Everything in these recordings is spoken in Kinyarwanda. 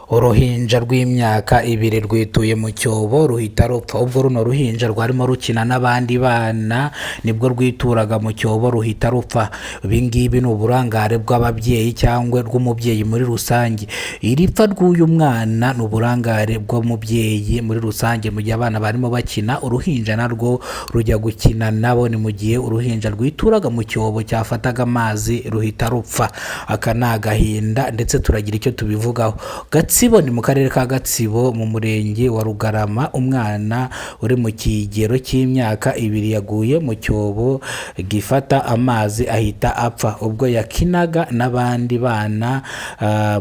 uruhinja rw'imyaka ibiri rwituye mu cyobo ruhita rupfa. Ubwo runo ruhinja rwarimo rukina n'abandi bana nibwo rwituraga mu cyobo ruhita rupfa. Ibi ngibi ni uburangare bw'ababyeyi cyangwa rw'umubyeyi muri rusange. Iri pfa ry'uyu mwana ni uburangare bw'umubyeyi muri rusange. Mu gihe abana barimo bakina, uruhinja narwo rujya gukina nabo. Ni mu gihe uruhinja rwituraga mu cyobo cyafataga amazi ruhita rupfa. Aka ni agahinda ndetse turagira icyo tubivugaho. Gatsibo ni mu karere ka Gatsibo mu murenge wa Rugarama. Umwana uri mu kigero cy'imyaka ibiri yaguye mu cyobo gifata amazi ahita apfa ubwo yakinaga n'abandi bana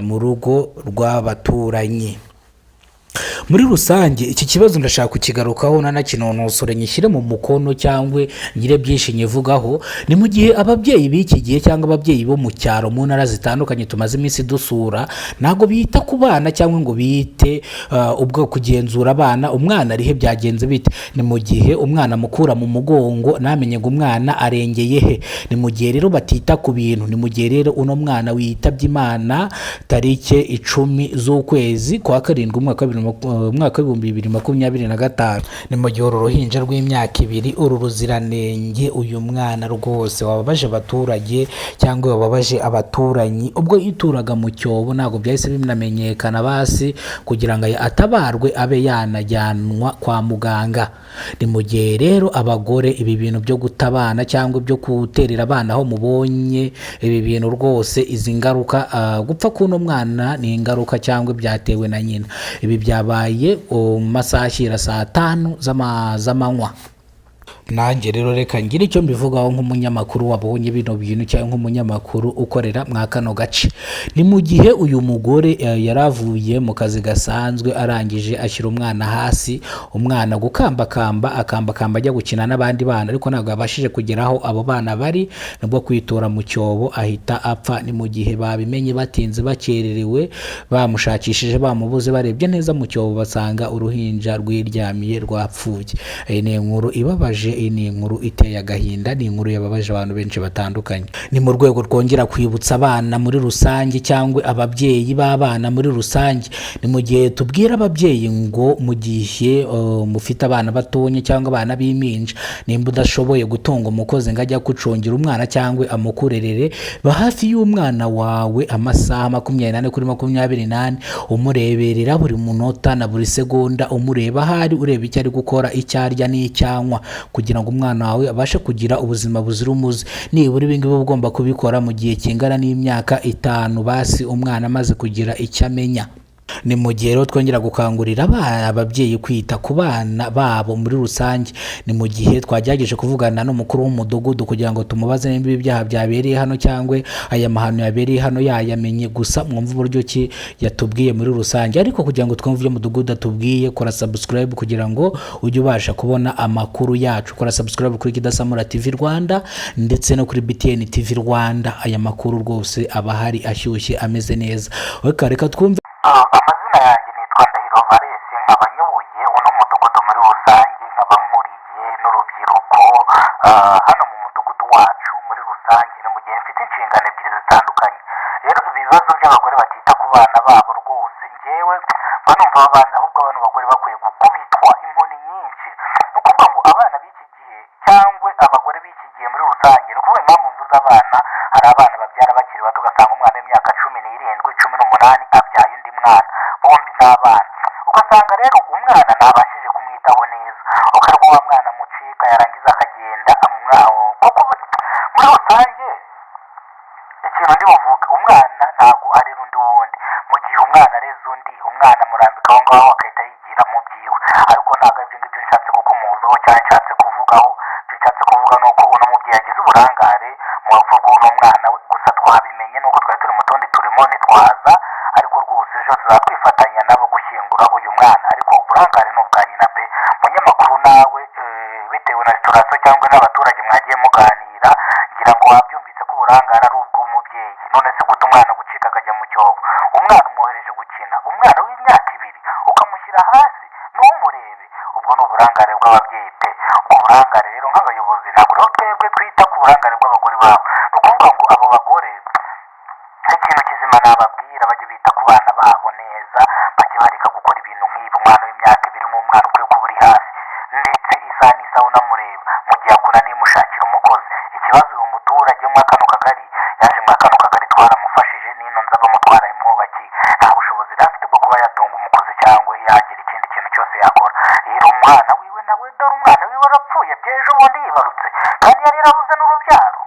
mu rugo rw'abaturanyi. Muri rusange iki kibazo ndashaka kukigarukaho nanakinonosore nyishyire mu mukono cyangwa ngire byinshi nyivugaho. Ni mu gihe ababyeyi b'iki gihe cyangwa ababyeyi bo mu cyaro mu ntara zitandukanye tumaze iminsi dusura ntabwo bita ku bana cyangwa ngo bite ubwo kugenzura abana umwana arihe byagenze bite. Ni mu gihe umwana mukura mu mugongo namenye ngo umwana arengeye he. Ni mu gihe rero batita ku bintu. Ni mu gihe rero uno mwana witabye Imana tariki 10 z'ukwezi kwa karindwi umwaka w'ibihumbi 2025. Ni mu gihe uru ruhinja rw'imyaka ibiri uru ruziranenge uyu mwana rwose wababaje abaturage cyangwa wababaje abaturanyi ubwo yituraga mu cyobo. Ntabwo byahise binamenyekana basi kugira ngo atabarwe abe yanajyanwa kwa muganga. Ni mu gihe rero abagore ibi bintu byo gutabana cyangwa byo guterera abana aho mubonye ibi bintu rwose izi ngaruka gupfa kuno mwana ni ingaruka cyangwa byatewe na nyina. Ibi byabaye mu masaha ashyira saa 5 z'amanywa. Nanjye rero reka ngire icyo mbivugaho nk'umunyamakuru wabonye bino bintu cyangwa nk'umunyamakuru ukorera mwa kano gace. Ni mu gihe uyu mugore yaravuye mu kazi gasanzwe arangije ashyira umwana hasi, umwana gukambakamba ajya gukina n'abandi bana ariko ntabwo yabashije kugeraho abo bana bari nubwo kwitura mu cyobo ahita apfa. Ni mu gihe babimenye batinze bakererewe bamushakishije bamubuze barebye neza mu cyobo basanga uruhinja rwiryamiye rwapfuye. Ni inkuru ibabaje, ni inkuru iteye agahinda, ni inkuru yababaje abantu benshi batandukanye. Ni mu rwego rwongera kwibutsa abana muri rusange cyangwa ababyeyi b'abana muri rusange. Ni mu gihe tubwira ababyeyi ngo mu gihe mufite abana batonya cyangwa abana b'impinja nimba udashoboye gutunga umukozi ngo ajya kucungira umwana cyangwa amukurerere, ba hafi y'umwana wawe amasaha 24 kuri 24 umureberera buri munota na buri segonda, umureba ahari, ureba icyo ari gukora, icyo arya n'icyanywa kugira ngo umwana wawe abashe kugira ubuzima buzira umuze. Nibura ibi ngibi ugomba kubikora mu gihe kingana n'imyaka 5 basi umwana amaze kugira icyo amenya. Ni mu gihe rero twongera gukangurira ababyeyi kwita ku bana babo muri rusange. Ni mu gihe twagerageje kuvugana n'umukuru w'umudugudu kugira ngo tumubaze niba ibyaha byabereye hano cyangwa aya mahano yabereye hano yayamenye, gusa mwumva uburyo ki yatubwiye muri rusange. Ariko kugira ngo twumve ibyo umudugudu atubwiye, kora subscribe kugira ngo ujye ubasha kubona amakuru yacu. Kora subscribe kuri Kidasamura TV Rwanda ndetse no kuri BTN TV Rwanda. Aya makuru rwose aba hari ashyushye ameze neza. Reka twumve. Amazina yanjye nitwa Ndahiro Valesi, nkaba nyoboye uno mudugudu muri rusange, nkaba nkuriye n'urubyiruko hano mu mudugudu wacu muri rusange. Ni mu gihe mfite inshingano ebyiri zitandukanye. Rero ibi bibazo by'abagore batita ku bana babo rwose njyewe mba numva abana ahubwo abantu bagore bakwiye gukubitwa inkoni nyinshi. Ni ukuvuga ngo abana b'iki gihe cyangwa abagore b'iki gihe muri rusange, ni ukuvuga impamvu mvuze abana, hari abana babyara bakiri bato ugasanga umwana w'imyaka 17 18 abyaye undi mwana, bombi n'abana, ugasanga rero umwana ntabashije kumwitaho neza, ukareba wa mwana mucika yarangiza akagenda kuko muri rusange ikintu ndi buvuga, umwana ntabwo ari undi wundi. Mu gihe umwana areze undi, umwana murambika aho ngaho akahita yigira mu byiwe, ariko ntabwo ibyo ngibyo nshatse kukomozaho cyangwa nshatse kuvugaho. Icyo nshatse kuvuga ni uko uno mubyeyi yagize uburangare mu rupfu rw'uno mwana we, gusa twabimenye nuko twari turi mu tundi turimo ntitwaza, ariko rwose ejo tuzatwifatanya nabo gushyingura uyu mwana. Ariko uburangare ni ubwa nyina pe. Munyamakuru nawe bitewe na restaurant cyangwa n'abaturage mwagiye muganira, ngira ngo wabyumvise ko uburangare ari ubw'umubyeyi. None se gute umwana gucika akajya mu cyobo? Umwana umwohereje gukina, umwana w'imyaka 2 ukamushyira hasi n'umurebe, ubwo ni uburangare bw'ababyeyi pe. Ubwo burangare rero nk'abayobozi ntabwo rero twebwe twita ku burangare bw'abagore babo. Ni ukuvuga ngo abo bagore ikintu kizima nababwira bajye bita ku bana babo neza. neza bajye bareka gukora ibintu nk'ibi. Umwana w'imyaka ibiri n'umwana ukwiye kuba uri hafi ndetse isaha n'isaha unamureba mu gihe akunaniye mushakira umukozi. Ikibazo uyu muturage muri kano kagari yaje muri kano kagari twaramufashije n'ino nzu abamo twarayimwubakiye, nta bushobozi yari afite bwo kuba yatunga umukozi cyangwa yagira ikindi kintu cyose yakora. Rero umwana wiwe nawe dore umwana wiwe arapfuye by'ejo bundi yibarutse kandi yari yarabuze n'urubyaro.